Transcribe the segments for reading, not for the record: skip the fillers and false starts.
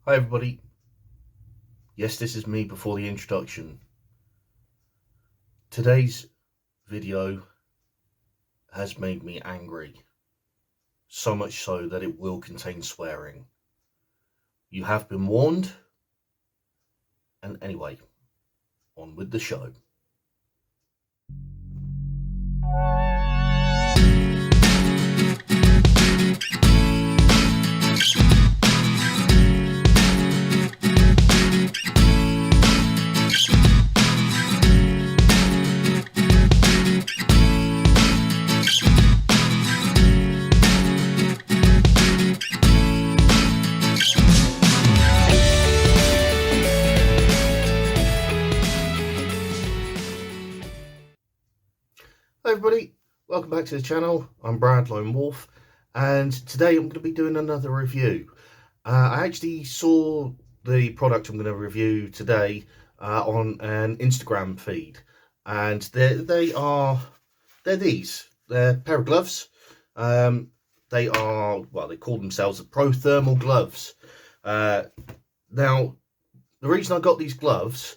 Hi everybody. Yes, this is me before the introduction. Today's video has made me angry. So much so that it will contain swearing. You have been warned. And anyway, on with the show. Hi everybody, welcome back to the channel. I'm Brad Lone Wolf, and today I'm going to be doing another review. I actually saw the product I'm going to review today on an Instagram feed, and they're these. They're a pair of gloves. They call themselves the Pro Thermal gloves. Now, the reason I got these gloves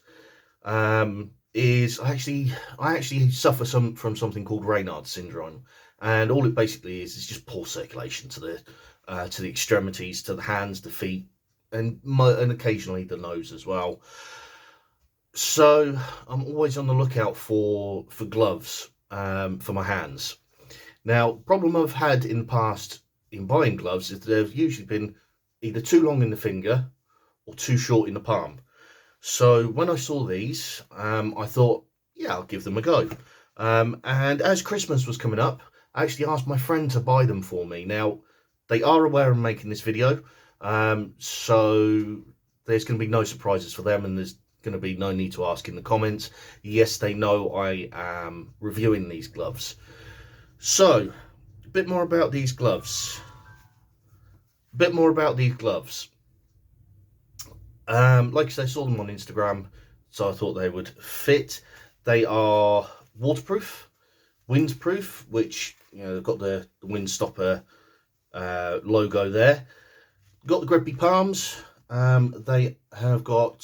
is I actually suffer from something called Raynaud's syndrome, and all it basically is just poor circulation to the extremities, to the hands, the feet, and occasionally the nose as well. So I'm always on the lookout for gloves for my hands. Now, problem I've had in the past in buying gloves is that they've usually been either too long in the finger or too short in the palm. So when I saw these, I thought, yeah, I'll give them a go. And as Christmas was coming up, I actually asked my friend to buy them for me. Now, they are aware I'm making this video, so there's going to be no surprises for them, and there's going to be no need to ask in the comments. Yes, they know I am reviewing these gloves. So, a bit more about these gloves. Like I said, I saw them on Instagram, so I thought they would fit. They are waterproof, windproof, which, you know, they've got the Windstopper logo there. Got the grippy palms. They have got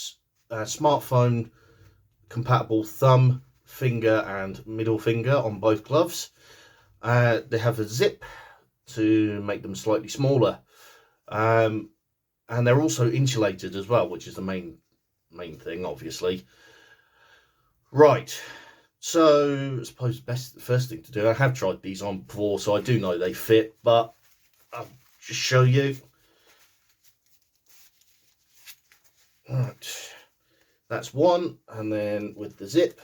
smartphone compatible thumb, finger, and middle finger on both gloves. They have a zip to make them slightly smaller. And they're also insulated as well, which is the main thing, obviously. Right, so I suppose the first thing to do, I have tried these on before, so I do know they fit, but I'll just show you. Right, that's one, and then with the zip,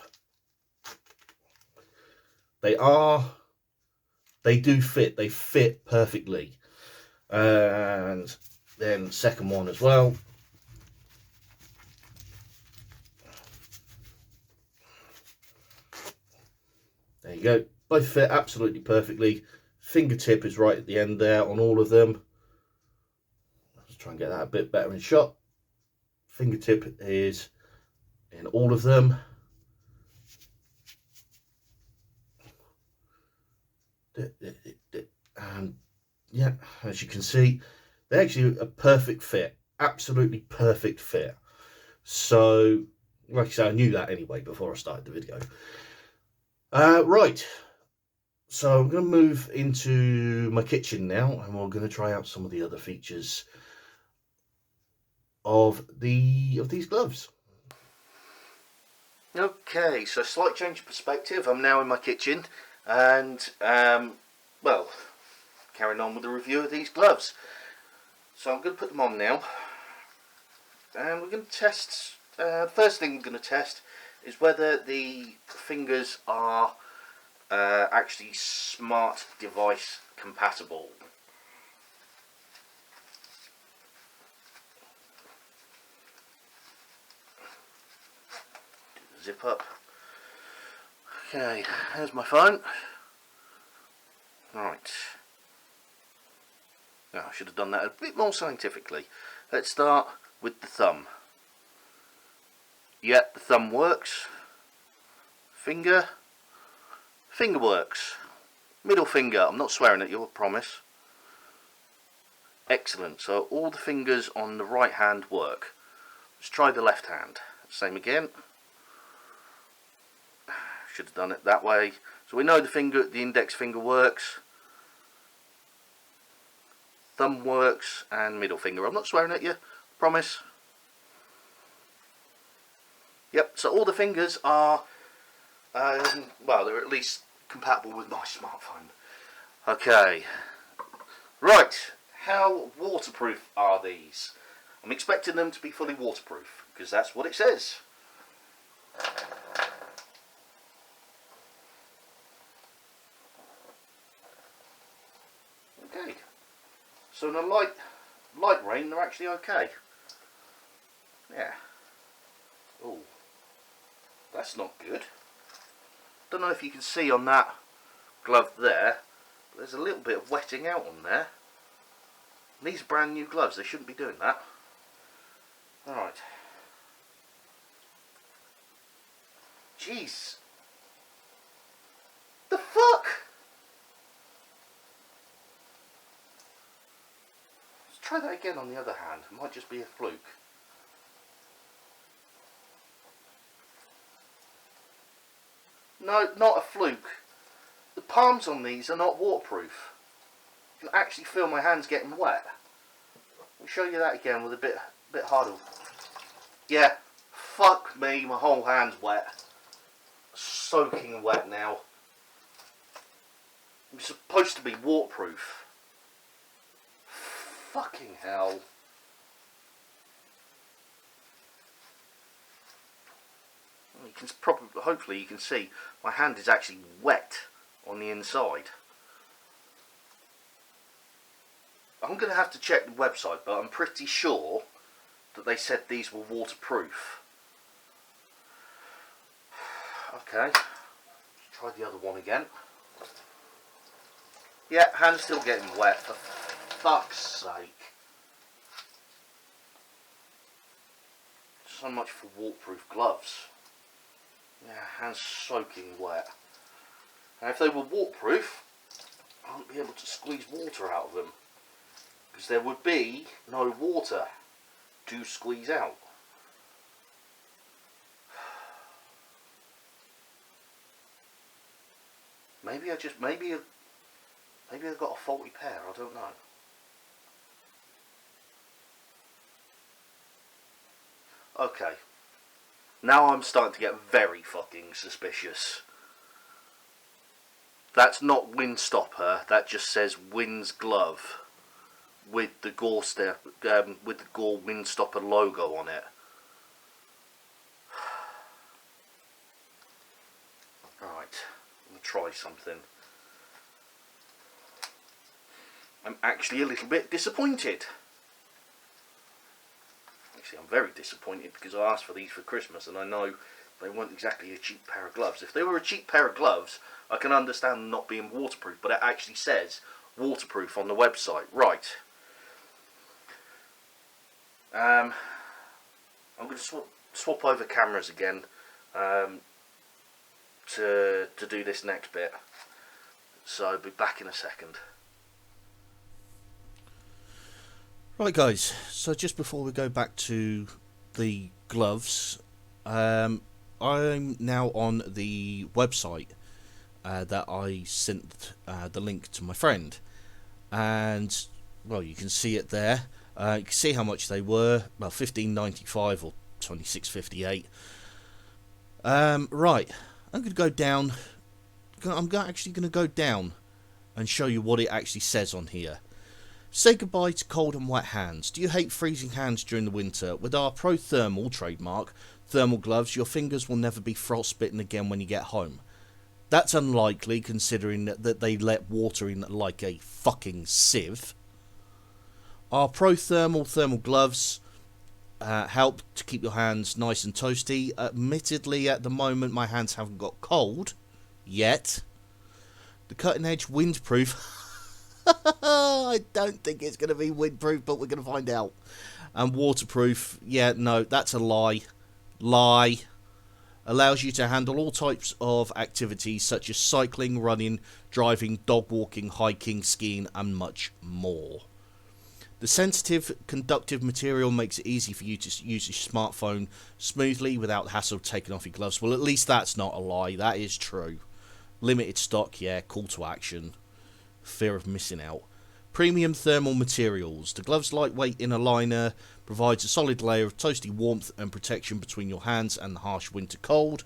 they do fit. They fit perfectly. And then second one as well. There you go. Both fit absolutely perfectly. Fingertip is right at the end there on all of them. Let's try and get that a bit better in shot. Fingertip is in all of them. And yeah, as you can see, they're actually a perfect fit. Absolutely perfect fit. So, like I said, I knew that anyway before I started the video. Right, so I'm going to move into my kitchen now, and we're going to try out some of the other features of these gloves. Okay, so slight change of perspective. I'm now in my kitchen, and well, carrying on with the review of these gloves. So I'm going to put them on now, and we're going to test. The first thing I'm going to test is whether the fingers are actually smart device compatible. Zip up. Okay, here's my phone. Right. Now, I should have done that a bit more scientifically. Let's start with the thumb. Yep, the thumb works. Finger works. Middle finger, I'm not swearing at you, I promise. Excellent. So all the fingers on the right hand work. Let's try the left hand. Same again. Should have done it that way. So we know the index finger works, thumb works, and middle finger. I'm not swearing at you, promise. Yep, so all the fingers are, well, they're at least compatible with my smartphone. Okay, right, how waterproof are these? I'm expecting them to be fully waterproof, because that's what it says. Okay, so in a light rain, they're actually okay. Yeah. Oh, that's not good. Don't know if you can see on that glove there, but there's a little bit of wetting out on there. And these are brand new gloves, they shouldn't be doing that. Alright. Jeez. The fuck? Let's try that again on the other hand. It might just be a fluke. No, not a fluke. The palms on these are not waterproof. You can actually feel my hands getting wet. I'll show you that again with a bit harder. Yeah, fuck me, my whole hand's wet. Soaking wet now. It's supposed to be waterproof. Fucking hell. You can hopefully you can see my hand is actually wet on the inside. I'm going to have to check the website, but I'm pretty sure that they said these were waterproof. Okay, let's try the other one again. Yeah, hand's still getting wet, for fuck's sake. So much for waterproof gloves. Yeah, hands soaking wet. And if they were waterproof, I wouldn't be able to squeeze water out of them, because there would be no water to squeeze out. Maybe I've got a faulty pair, I don't know. Okay. Now I'm starting to get very fucking suspicious. That's not Windstopper, that just says Wind's glove with the Gore with the Gore Windstopper logo on it. Right, I'm gonna try something. I'm actually a little bit disappointed. Actually, I'm very disappointed because I asked for these for Christmas and I know they weren't exactly a cheap pair of gloves. If they were a cheap pair of gloves, I can understand them not being waterproof, but it actually says waterproof on the website. Right. I'm going to swap over cameras again to do this next bit. So I'll be back in a second. Right guys, so just before we go back to the gloves, I'm now on the website that I sent the link to my friend, and well, you can see it there. You can see how much they were, well, $15.95 or $26.58. Right, I'm going to go down. I'm actually going to go down and show you what it actually says on here. Say goodbye to cold and wet hands. Do you hate freezing hands during the winter? With our Pro Thermal trademark thermal gloves, your fingers will never be frostbitten again when you get home. That's unlikely, considering that they let water in like a fucking sieve. Our Pro Thermal gloves help to keep your hands nice and toasty. Admittedly, at the moment, my hands haven't got cold yet. The cutting edge windproof. I don't think it's going to be windproof, but we're going to find out. And waterproof, yeah, no, that's a lie. Lie. Allows you to handle all types of activities such as cycling, running, driving, dog walking, hiking, skiing, and much more. The sensitive conductive material makes it easy for you to use your smartphone smoothly without the hassle of taking off your gloves. Well, at least that's not a lie. That is true. Limited stock, yeah, call to action. Fear of missing out. Premium thermal materials. The glove's lightweight inner liner provides a solid layer of toasty warmth and protection between your hands and the harsh winter cold.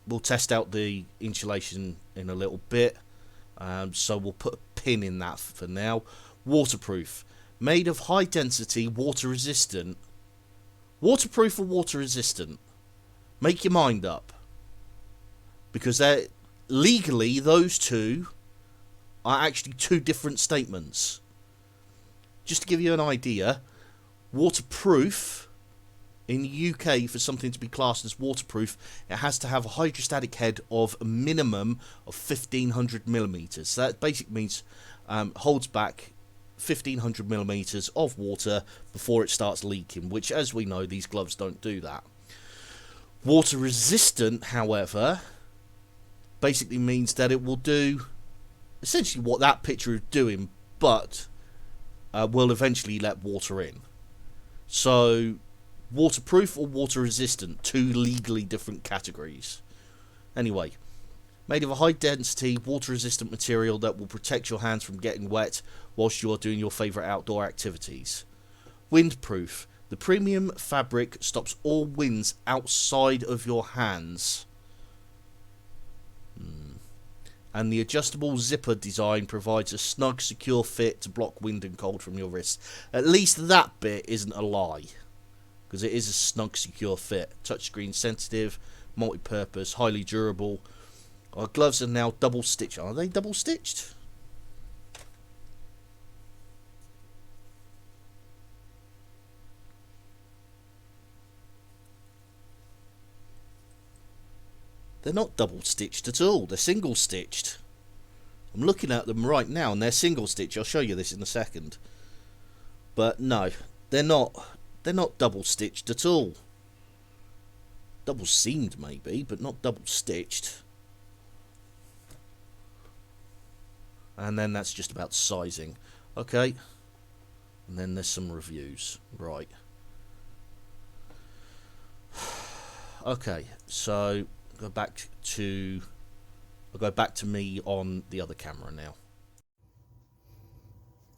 We'll test out the insulation in a little bit, so we'll put a pin in that for now. Waterproof. Made of high density, water resistant. Waterproof or water resistant? Make your mind up. Because legally, those two are actually two different statements. Just to give you an idea, waterproof in the UK, for something to be classed as waterproof, it has to have a hydrostatic head of a minimum of 1500 millimeters. So that basically means holds back 1500 millimeters of water before it starts leaking, which, as we know, these gloves don't do that. Water resistant, however, basically means that it will do essentially what that picture is doing, but will eventually let water in. So, waterproof or water resistant, two legally different categories. Anyway, made of a high density, water resistant material that will protect your hands from getting wet whilst you are doing your favourite outdoor activities. Windproof. The premium fabric stops all winds outside of your hands. And the adjustable zipper design provides a snug, secure fit to block wind and cold from your wrists. At least that bit isn't a lie, because it is a snug, secure fit. Touchscreen sensitive, multi-purpose, highly durable. Our gloves are now double stitched. Are they double stitched? They're not double stitched at all. They're single stitched. I'm looking at them right now and they're single stitched. I'll show you this in a second. But no, they're not double stitched at all. Double seamed maybe, but not double stitched. And then that's just about sizing. Okay. And then there's some reviews. Right. Okay, so I'll go back to me on the other camera now.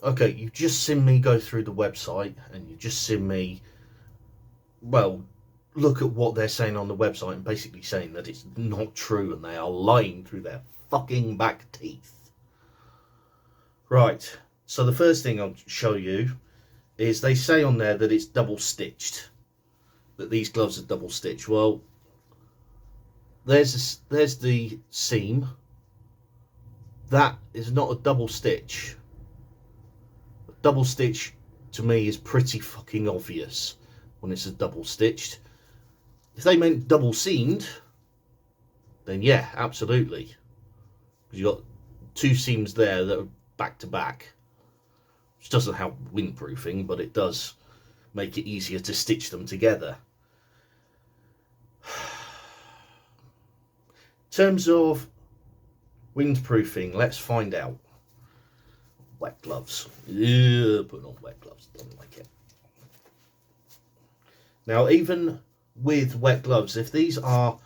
Okay, you've just seen me go through the website, and you've just seen me, well, look at what they're saying on the website and basically saying that it's not true and they are lying through their fucking back teeth. Right, so the first thing I'll show you is they say on there that it's double stitched, that these gloves are double stitched. Well, there's the seam. That is not a double stitch. A double stitch to me is pretty fucking obvious when it's a double stitched. If they meant double seamed, then yeah, absolutely. Because you've got two seams there that are back to back, which doesn't have windproofing, but it does make it easier to stitch them together. In terms of windproofing, let's find out. Wet gloves. Yeah, putting on wet gloves, don't like it. Now, even with wet gloves, if these are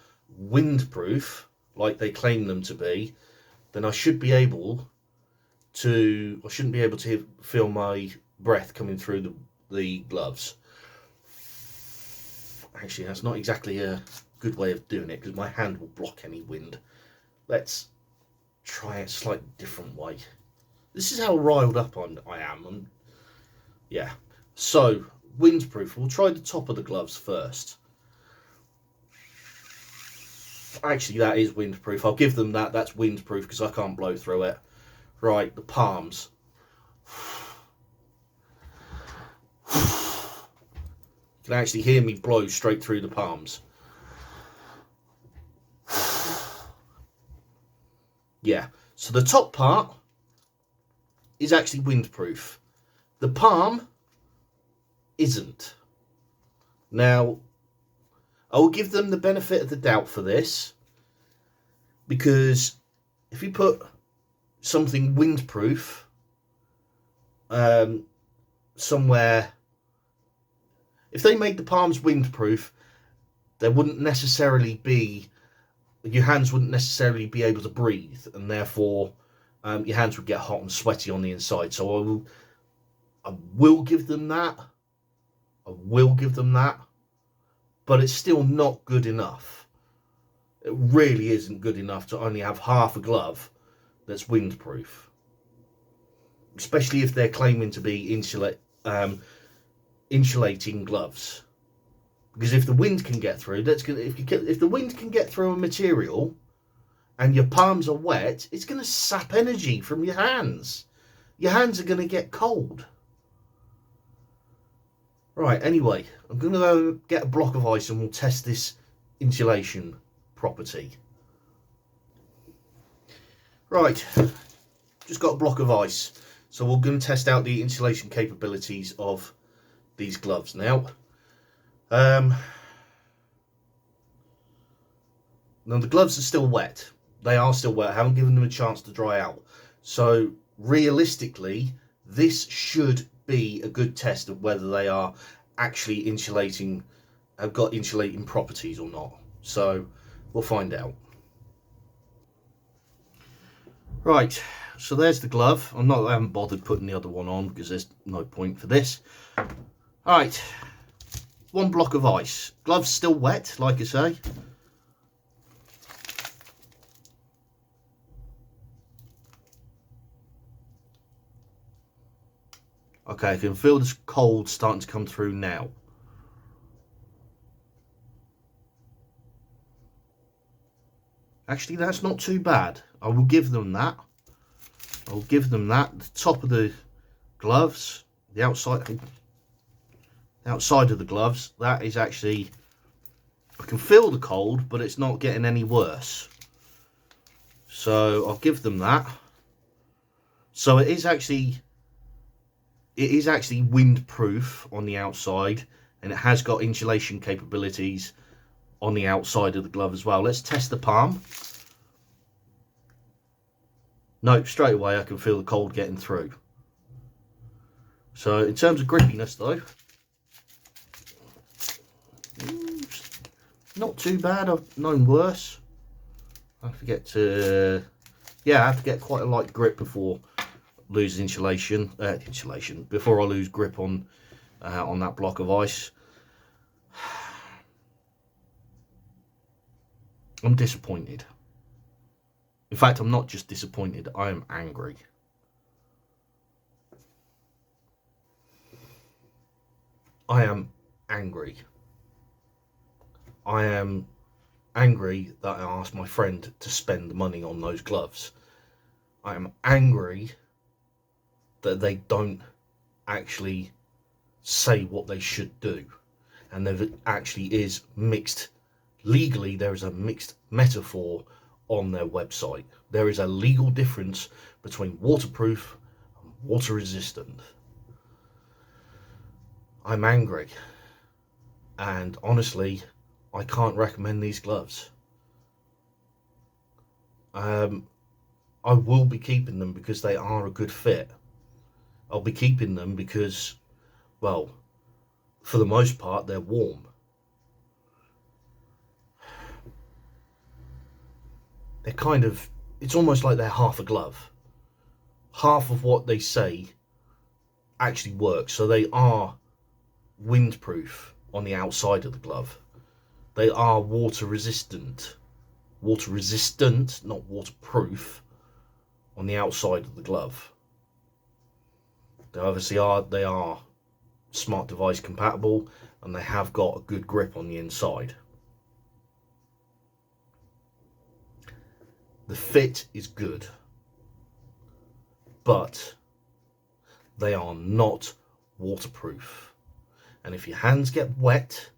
windproof, like they claim them to be, then I shouldn't be able to feel my breath coming through the gloves. Actually, that's not exactly a good way of doing it, because my hand will block any wind. Let's try it a slightly different way. This is how riled up I am. Yeah. So, windproof. We'll try the top of the gloves first. Actually, that is windproof. I'll give them that. That's windproof because I can't blow through it. Right, the palms. You can actually hear me blow straight through the palms. Yeah, so the top part is actually windproof. The palm isn't. Now, I will give them the benefit of the doubt for this, because if you put something windproof somewhere. If they made the palms windproof, there wouldn't necessarily be, your hands wouldn't necessarily be able to breathe, and therefore your hands would get hot and sweaty on the inside. So I will give them that. I will give them that. But it's still not good enough. It really isn't good enough to only have half a glove that's windproof. Especially if they're claiming to be insulating gloves. Because if the wind can get through, if the wind can get through a material and your palms are wet, it's going to sap energy from your hands. Your hands are going to get cold. Right, anyway, I'm going to go get a block of ice and we'll test this insulation property. Right, just got a block of ice. So we're going to test out the insulation capabilities of these gloves now. Now the gloves are still wet. They are still wet. I haven't given them a chance to dry out. So realistically, this should be a good test of whether they are actually insulating, have got insulating properties or not. So we'll find out. Right, so there's the glove. I haven't bothered putting the other one on because there's no point for this. Alright, one block of ice. Glove's still wet, like I say. Okay, I can feel this cold starting to come through now. Actually, that's not too bad. I will give them that. I'll give them that. The top of the gloves, the outside of the gloves, that is actually, I can feel the cold, but it's not getting any worse. So I'll give them that. So it is actually windproof on the outside, and it has got insulation capabilities on the outside of the glove as well. Let's test the palm. Nope, straight away I can feel the cold getting through. So in terms of grippiness though, not too bad. I've known worse. I have to get quite a light grip before lose insulation before I lose grip on that block of ice. I'm disappointed. In fact, I'm not just disappointed, I am angry. I am angry. I am angry that I asked my friend to spend the money on those gloves. I am angry that they don't actually say what they should do, and there actually is mixed, legally there is a mixed metaphor on their website. There is a legal difference between waterproof and water resistant. I'm angry, and honestly I can't recommend these gloves. I will be keeping them because they are a good fit. I'll be keeping them because, well, for the most part, they're warm. They're kind of, it's almost like they're half a glove. Half of what they say actually works. So they are windproof on the outside of the glove. They are water resistant. Water resistant, not waterproof, on the outside of the glove. They obviously are smart device compatible, and they have got a good grip on the inside. The fit is good, but they are not waterproof. And if your hands get wet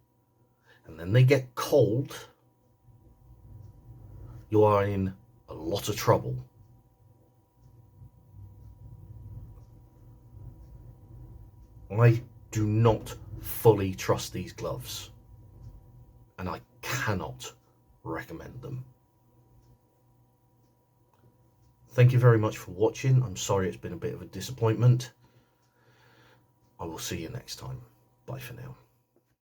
and then they get cold, you are in a lot of trouble. I do not fully trust these gloves, and I cannot recommend them. Thank you very much for watching. I'm sorry it's been a bit of a disappointment. I will see you next time. Bye for now.